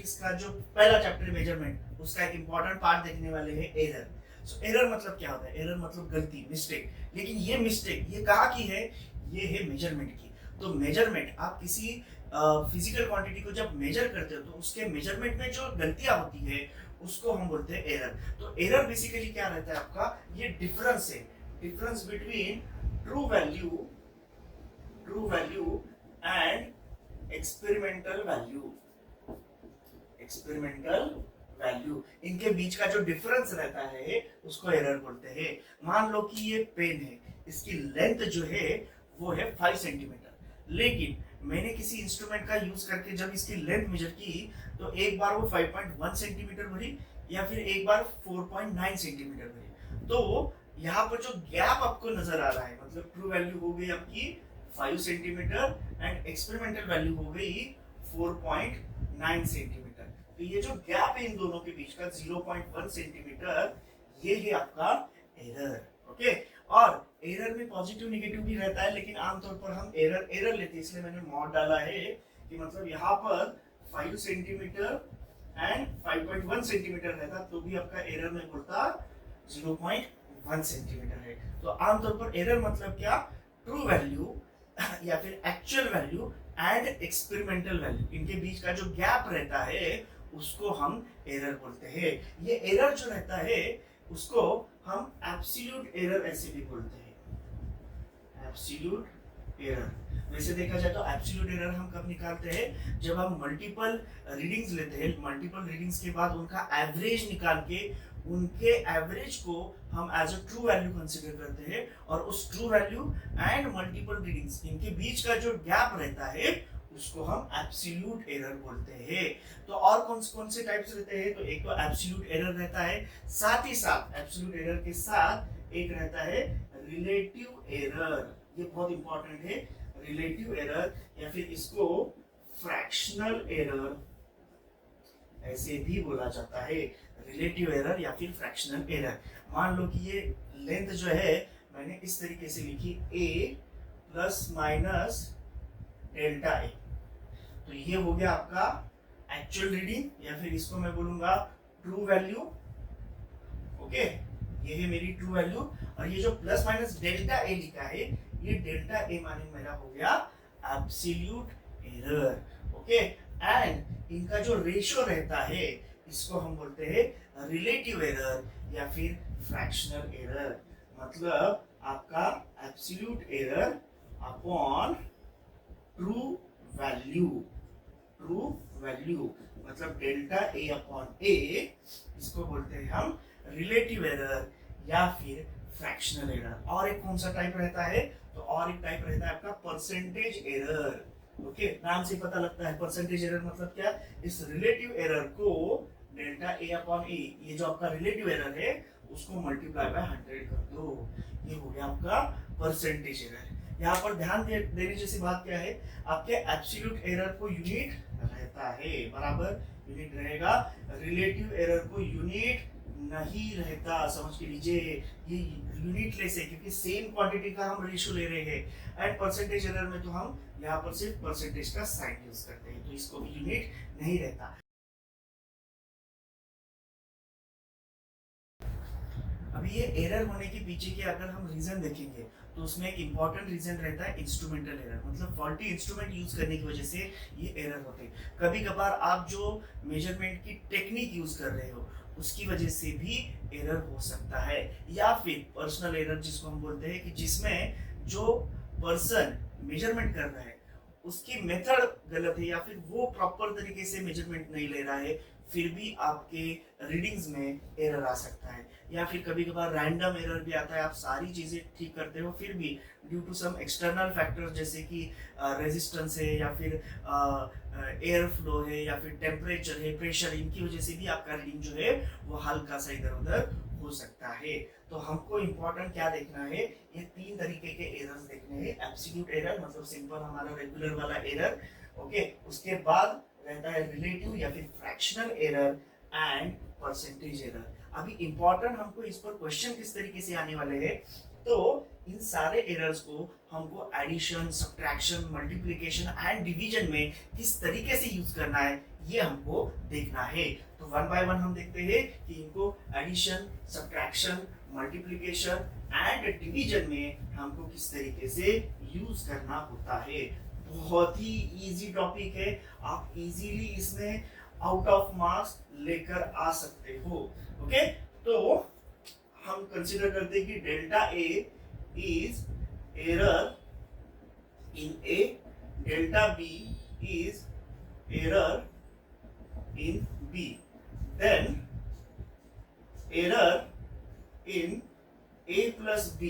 Mathematics का जो पहला चैप्टर मेजरमेंट, उसका एक इंपॉर्टेंट पार्ट देखने वाले हैं एरर। सो एरर मतलब क्या होता है? एरर मतलब गलती, मिस्टेक। लेकिन ये मिस्टेक ये कहाँ की है? ये है मेजरमेंट की। तो मेजरमेंट, आप किसी फिजिकल क्वांटिटी को जब मेजर करते हो तो उसके मेजरमेंट में जो गलतियां होती है उसको हम बोलते हैं एरर। तो एरर बेसिकली क्या रहता है आपका? ये डिफरेंस है, difference between true value and experimental value. Experimental value, इनके बीच का जो डिफरेंस रहता है उसको एरर बोलते हैं। मान लो कि ये पेन है, इसकी लेंथ जो है वो है 5 सेंटीमीटर, लेकिन मैंने किसी इंस्ट्रूमेंट का यूज करके जब इसकी लेंथ मेजर की तो एक बार वो 5.1 सेंटीमीटर भरी या फिर एक बार 4.9 सेंटीमीटर भरी। तो यहाँ पर जो गैप आपको नजर आ रहा है, मतलब ट्रू वैल्यू हो गई आपकी 5 सेंटीमीटर एंड एक्सपेरिमेंटल वैल्यू हो गई 4.9 सेंटीमीटर। तो ये जो गैप है इन दोनों के बीच का 0.1 सेंटीमीटर, ये है आपका एरर। ओके, और एरर में पॉजिटिव नेगेटिव भी रहता है, लेकिन आमतौर पर हम एरर लेते हैं, इसलिए मैंने मॉड डाला है कि मतलब यहाँ पर 5 सेंटीमीटर एंड 5.1 सेंटीमीटर रहता तो भी आपका एरर में बोलता 0.1 सेंटीमीटर है। तो आमतौर पर एरर मतलब क्या? ट्रू वैल्यू या फिर actual value and experimental value, इनके बीच का जो गैप रहता है उसको हम एरर बोलते हैं। ये एरर जो रहता है उसको हम एब्सोल्यूट एरर ऐसे भी बोलते हैं, एब्सोल्यूट एरर। वैसे देखा जाए तो एब्सोल्यूट एरर हम कब निकालते हैं? जब हम मल्टीपल रीडिंग्स लेते हैं, मल्टीपल रीडिंग्स के बाद उनका एवरेज निकाल के उनके एवरेज को हम as a true value consider करते हैं, और उस true value and multiple readings इनके बीच का जो गैप रहता है उसको हम एब्सोल्यूट एरर बोलते हैं। तो और कौन से टाइप्स रहते हैं? तो एक तो एब्सोल्यूट एरर रहता है, साथ ही साथ एब्सोल्यूट एरर के साथ एक रहता है रिलेटिव एरर। ये बहुत इंपॉर्टेंट है, रिलेटिव एरर, या फिर इसको फ्रैक्शनल एरर ऐसे भी बोला जाता है। रिलेटिव एरर या फिर फ्रैक्शनल एरर। मान लो कि ये लेंथ जो है मैंने इस तरीके से लिखी, a plus minus delta A, तो ये हो गया आपका एक्चुअल रीडिंग, या फिर इसको मैं बोलूंगा ट्रू वैल्यू। ओके, ये है मेरी ट्रू वैल्यू, और ये जो प्लस माइनस डेल्टा ए लिखा है, ये डेल्टा ए माने मेरा हो गया एब्सोल्यूट एरर। ओके, एंड इनका जो रेशियो रहता है इसको हम बोलते हैं रिलेटिव एरर या फिर फ्रैक्शनल एरर। मतलब आपका absolute error upon true value, true value मतलब डेल्टा ए अपॉन ए, इसको बोलते हैं हम रिलेटिव एरर या फिर फ्रैक्शनल एरर। और एक कौन सा टाइप रहता है? तो और एक टाइप रहता है आपका परसेंटेज एरर। ओके, नाम से पता लगता है परसेंटेज एरर मतलब क्या? इस रिलेटिव एरर को डेल्टा ए अपॉन ए, ये जो आपका रिलेटिव एरर है उसको मल्टीप्लाई बाय 100 कर दो, ये हो गया आपका परसेंटेज एरर। यहाँ पर ध्यान देने जैसी बात क्या है? आपके एब्सोल्यूट एरर को यूनिट रहता है, बराबर यूनिट रहेगा। रिलेटिव एरर को यूनिट नहीं रहता, समझ के लीजिए, ये यूनिटलेस है क्योंकि सेम क्वांटिटी का हम रेशियो ले रहे हैं। एंड परसेंटेज एरर में तो हम यहाँ पर सिर्फ परसेंटेज का साइन यूज करते हैं, तो इसको भी यूनिट नहीं रहता। अभी ये एरर होने के पीछे के अगर हम रीजन देखेंगे तो उसमें एक इंपॉर्टेंट रीजन रहता है इंस्ट्रूमेंटल एरर, मतलब फॉल्टी इंस्ट्रूमेंट यूज करने की वजह से ये एरर होते हैं। कभी कभार आप जो मेजरमेंट की टेक्निक यूज कर रहे हो उसकी वजह से भी एरर हो सकता है, या फिर पर्सनल एरर जिसको हम बोलते हैं कि जिसमें जो पर्सन मेजरमेंट कर रहा है उसकी मेथड गलत है, या फिर वो प्रॉपर तरीके से मेजरमेंट नहीं ले रहा है, फिर भी आपके रीडिंग्स में एरर आ सकता है। या फिर कभी कभार रैंडम एरर भी आता है, आप सारी चीजें ठीक करते हो फिर भी due to some external factors जैसे कि रेजिस्टेंस है या फिर एयर फ्लो है या फिर टेम्परेचर है, प्रेशर, इनकी वजह से भी आपका रीडिंग जो है वो हल्का सा इधर उधर हो सकता है। तो हमको इम्पोर्टेंट क्या देखना है? ये 3 तरीके के एरर्स देखने हैं। एब्सोल्यूट एरर मतलब सिंपल हमारा रेगुलर वाला एरर, ओके, उसके बाद रहता है रिलेटिव या फिर fractional error and percentage error. अभी इंपॉर्टेंट हमको इस पर क्वेश्चन किस तरीके से आने वाले हैं, तो इन सारे एरर्स को हमको addition, subtraction, multiplication and division में किस तरीके से यूज करना है ये हमको देखना है। तो वन बाय वन हम देखते हैं कि इनको addition, subtraction, multiplication and division में हमको किस तरीके से यूज करना होता है। बहुत ही इजी टॉपिक है, आप इजीली इसमें आउट ऑफ मार्क्स लेकर आ सकते हो। ओके, तो हम कंसीडर करते हैं कि delta A is error in A, delta B is error in B, then error in A plus B,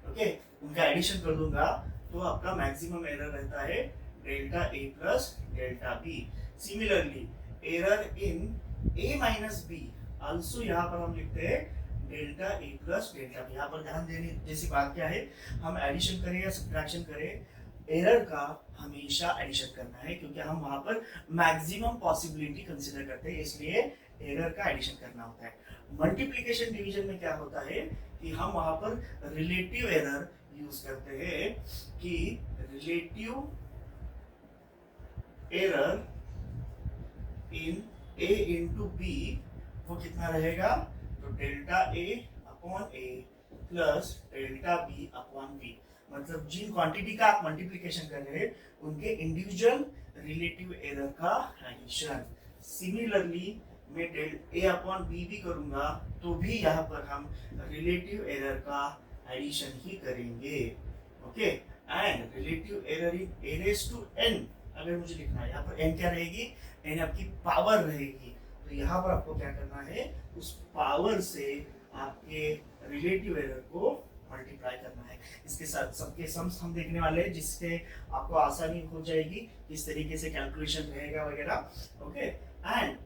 okay, उनका एडिशन कर दूंगा तो आपका मैक्सिमम एरर रहता है delta A plus delta B। Similarly error in A minus B, also यहाँ पर हम लिखते हैं delta A plus delta B। यहाँ पर ध्यान देने जैसी बात क्या है, हम एडिशन करें या सब्ट्रैक्शन करें, एरर का हमेशा एडिशन करना है, क्योंकि हम वहां पर मैक्सिमम पॉसिबिलिटी कंसीडर करते हैं, इसलिए एरर का एडिशन करना होता है। मल्टीप्लिकेशन डिवीजन में क्या होता है कि हम वहां पर रिलेटिव एरर यूज करते हैं, कि relative error in A into b वो कितना रहेगा, तो delta a upon a plus delta b upon b. मतलब जिन क्वांटिटी का आप मल्टीप्लिकेशन कर रहे हैं उनके इंडिविजुअल रिलेटिव एरर का एडिशन। सिमिलरली मैं डेल ए अपॉन बी भी करूंगा तो भी यहाँ पर हम रिलेटिव एरर का एडिशन ही करेंगे। Okay, and relative error in A raise to n अगर मुझे लिखना है, यहाँ पर एन क्या रहेगी, एन आपकी पावर रहेगी, तो यहाँ पर आपको क्या करना है, उस पावर से आपके रिलेटिव एरर को मल्टीप्लाई करना है। इसके साथ सबके सम्स हम देखने वाले हैं, जिससे आपको आसानी हो जाएगी किस तरीके से कैलकुलेशन रहेगा वगैरह। ओके, एंड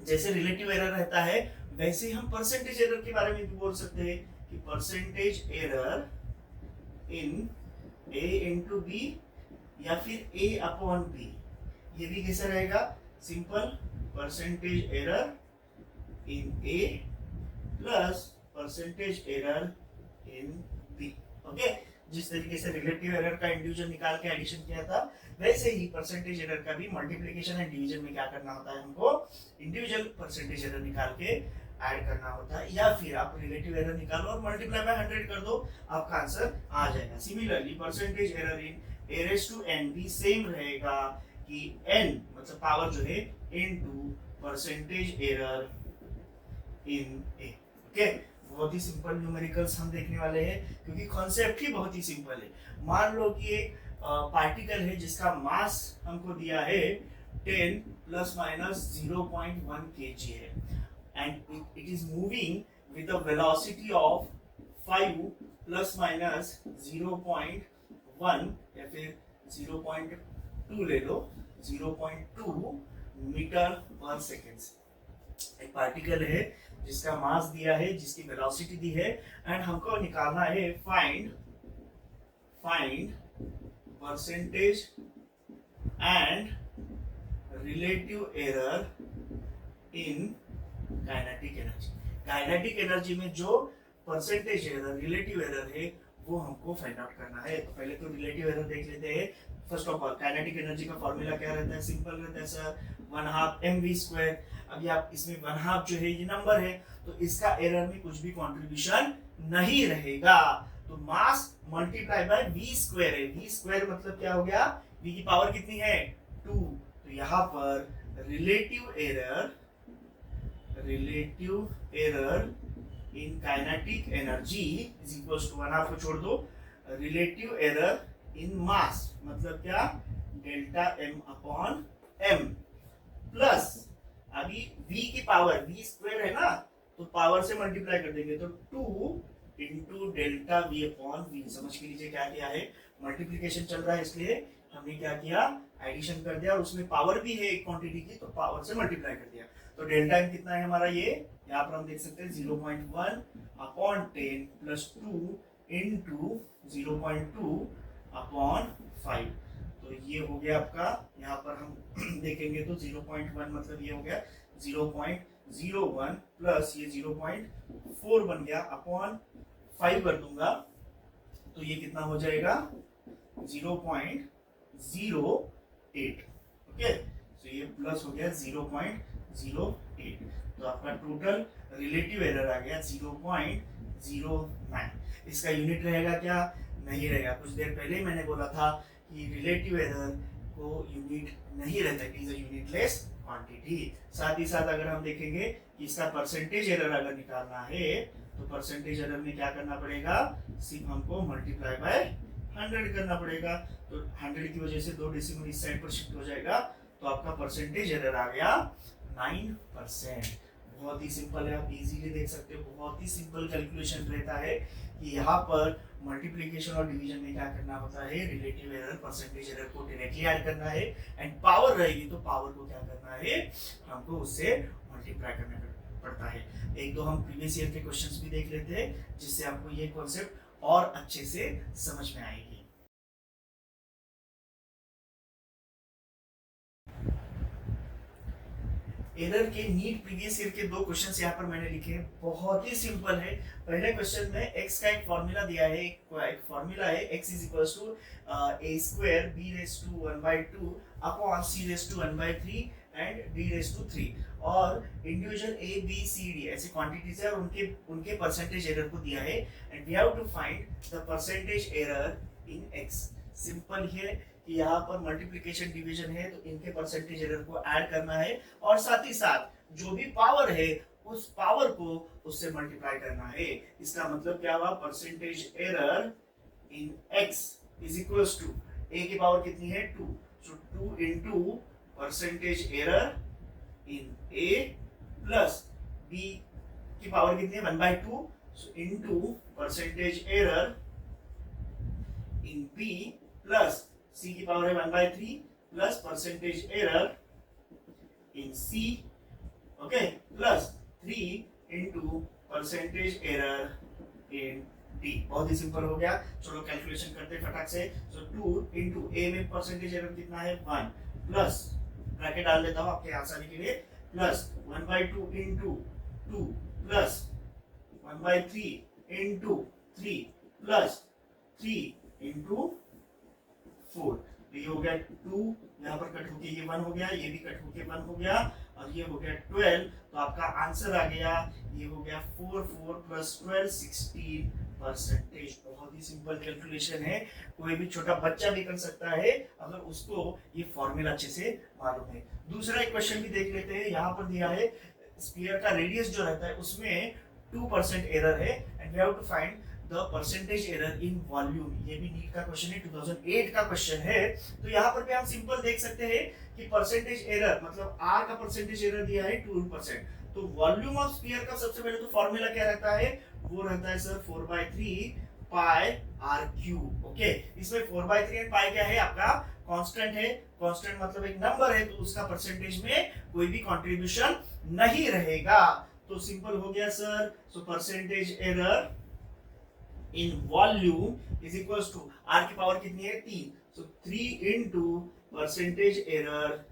जैसे रिलेटिव एरर रहता है वैसे हम परसेंटेज एरर के बारे में भी बोल सकते हैं कि percentage error in A into B या फिर ए अपॉन बी, ये भी कैसे रहेगा, simple percentage error in A plus percentage error in B. Okay, जिस तरीके से रिलेटिव एरर का इंडिविजुअल निकाल के एडिशन किया था, वैसे ही परसेंटेज एरर का भी मल्टीप्लिकेशन एंड डिवीजन में क्या करना होता है, हमको इंडिविजुअल परसेंटेज एरर निकाल के ऐड करना होता है, या फिर आप रिलेटिव एरर निकालो और मल्टीप्लाई बाय 100 कर दो, आपका आंसर आ जाएगा। Similarly percentage error in A raise to n भी सेम रहेगा कि एन मतलब पावर जो है into percentage error in A. Okay, बहुत ही सिंपल न्यूमेरिकल्स हम देखने वाले हैं, क्योंकि कॉन्सेप्ट ही बहुत ही सिंपल है। मान लो कि एक पार्टिकल है जिसका मास हमको दिया है 10 प्लस माइनस 0.1 kg है, and it is moving with a velocity of 5 plus minus 0.1 या फिर 0.2 ले लो, 0.2 मीटर पर सेकेंड। एक पार्टिकल है जिसका मास दिया है, जिसकी वेलोसिटी दी है, एंड हमको निकालना है find percentage and relative error in kinetic energy. Kinetic energy में जो परसेंटेज एरर, रिलेटिव एरर है, वो हमको फाइंड आउट करना है। तो पहले तो रिलेटिव एरर देख लेते हैं। First of all kinetic energy का फॉर्मूला क्या रहता है, सिंपल रहता है सर, 1/2 mv²। अभी आप इसमें 1/2 जो है ये नंबर है, तो इसका एरर में कुछ भी कंट्रीब्यूशन नहीं रहेगा, तो मास मल्टीप्लाई बाय v² है। v² मतलब क्या हो गया, v की पावर कितनी है 2, तो यहाँ पर relative error in kinetic energy is equals to 1/2 को छोड़ दो, रिलेटिव एरर इन मास मतलब क्या, delta m upon m plus अभी v की पावर v² है ना, तो पावर से मल्टीप्लाई कर देंगे, तो 2 into delta v upon v। समझ के लीजिए क्या किया है, मल्टीप्लिकेशन चल रहा है इसलिए हमने क्या किया, एडिशन कर दिया, और उसमें पावर भी है एक क्वांटिटी की, तो पावर से मल्टीप्लाई कर दिया। तो डेल्टा m कितना है हमारा, ये यहाँ पर हम देख सकते हैं 0.1 अपॉन 10 प्लस 2 इंटू 0.2 अपॉन 5। तो ये हो गया आपका, यहाँ पर हम देखेंगे तो 0.1 मतलब ये हो गया 0.01 प्लस ये 0.4 बन गया, अपॉन 5 कर दूंगा तो ये कितना हो जाएगा 0.08। ओके, तो ये प्लस हो गया 0.08, तो आपका टोटल रिलेटिव एरर आ गया 0.09। इसका यूनिट रहेगा क्या? नहीं रहेगा। कुछ देर पहले ही मैंने बोला था कि रिलेटिव एरर को यूनिट नहीं रहता, it is a unitless quantity. साथ ही साथ अगर हम देखेंगे कि इसका परसेंटेज एरर अगर निकालना है तो परसेंटेज एरर में क्या करना पड़ेगा? सिर्फ हमको मल्टीप्लाई बाय 100 करना पड़ेगा। तो 100 की वजह से 2 डेसिमल इस साइड पर शिफ्ट हो जाएगा, तो आपका परसेंटेज एरर आ गया 9%। बहुत ही सिंपल है, आप इजीली देख सकते हो। बहुत ही सिंपल कैलकुलेशन रहता है कि यहाँ पर मल्टीप्लिकेशन और डिवीजन में क्या करना होता है? रिलेटिव एरर, परसेंटेज एरर को डायरेक्टली ऐड करना है, एंड पावर रहेगी तो पावर को क्या करना है? हमको उससे मल्टीप्लाई करना पड़ता है। एक दो हम प्रीवियस ईयर के क्वेश्चंस भी देख लेते हैं, जिससे आपको ये कॉन्सेप्ट और अच्छे से समझ में आएगी। एरर के नीट प्रीवियस ईयर के 2 क्वेश्चंस यहाँ पर मैंने लिखे हैं, बहुत ही सिंपल है। पहले क्वेश्चन में x का एक फॉर्मूला दिया है, एक फॉर्मूला है x is equals to a square b raise to 1/2 upon c raise to 1/3 and d raise to 3, और individual a b c d ऐसे क्वांटिटीज है और उनके परसेंटेज एरर को दिया है, and we have to find the percentage error in x। Simple है कि यहाँ पर मल्टीप्लिकेशन डिवीजन है, तो इनके परसेंटेज एरर को ऐड करना है, और साथ ही साथ जो भी पावर है उस पावर को उससे मल्टीप्लाई करना है। इसका मतलब क्या हुआ? Percentage error in x is equals to a की पावर कितनी है? 2, so 2 into percentage error in a plus b की पावर कितनी है? 1/2, so into percentage error in b plus c की पावर है 1/3 plus percentage error in c, okay, plus 3 into percentage error in d। बहुत ही simple हो गया। चलो कैलकुलेशन करते हैं फटाक से। सो 2 इंटू a में परसेंटेज एरर कितना है? 1, प्लस ब्रैकेट डाल देता हूं आपके आसानी के लिए, plus 1/2 into 2 plus 1/3 into 3 plus 3 into 4, तो ये हो गया 2, यहाँ पर कट होके ये 1 हो गया, ये भी कट होके 1 हो गया, और ये हो गया 12। तो आपका आंसर आ गया, ये हो गया 4 प्लस 12 16%। बहुत ही सिंपल कैलकुलेशन है, कोई भी छोटा बच्चा भी कर सकता है अगर उसको ये फॉर्मूला अच्छे से मालूम है। दूसरा एक क्वेश्चन भी देख लेते हैं। यहाँ पर दिया है स्फीयर का रेडियस जो रहता है उसमें 2% एरर है, and we have to find the percentage error in volume. ये भी नीट का क्वेश्चन है, 2008 का क्वेश्चन है। तो यहाँ पर भी हम सिंपल देख सकते हैं कि परसेंटेज एरर मतलब r का परसेंटेज एरर दिया है 2%, तो वॉल्यूम ऑफ स्फीयर का सबसे पहले तो फॉर्मूला क्या रहता है? वो रहता है सर 4/3 पाई r क्यूब। ओके, इसमें 4/3 एंड पाई क्या है? आपका कांस्टेंट है। कांस्टेंट मतलब एक नंबर है, तो उसका परसेंटेज में कोई भी कंट्रीब्यूशन नहीं रहेगा। तो सिंपल हो गया sir. So percentage error in volume is equals to r की पावर कितनी है? 3, so 3 into percentage error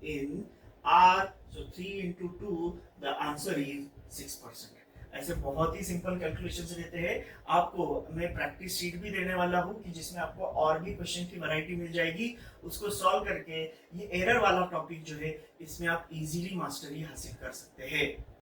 in r, so 3 into 2, the answer is 6%। ऐसे बहुत ही सिंपल कैलकुलेशंस रहते हैं। आपको मैं प्रैक्टिस शीट भी देने वाला हूँ कि जिसमें आपको और भी क्वेश्चन की वैरायटी मिल जाएगी। उसको सॉल्व करके ये एरर वाला टॉपिक जो है इसमें आप इजीली मास्टरी हासिल कर सकते हैं।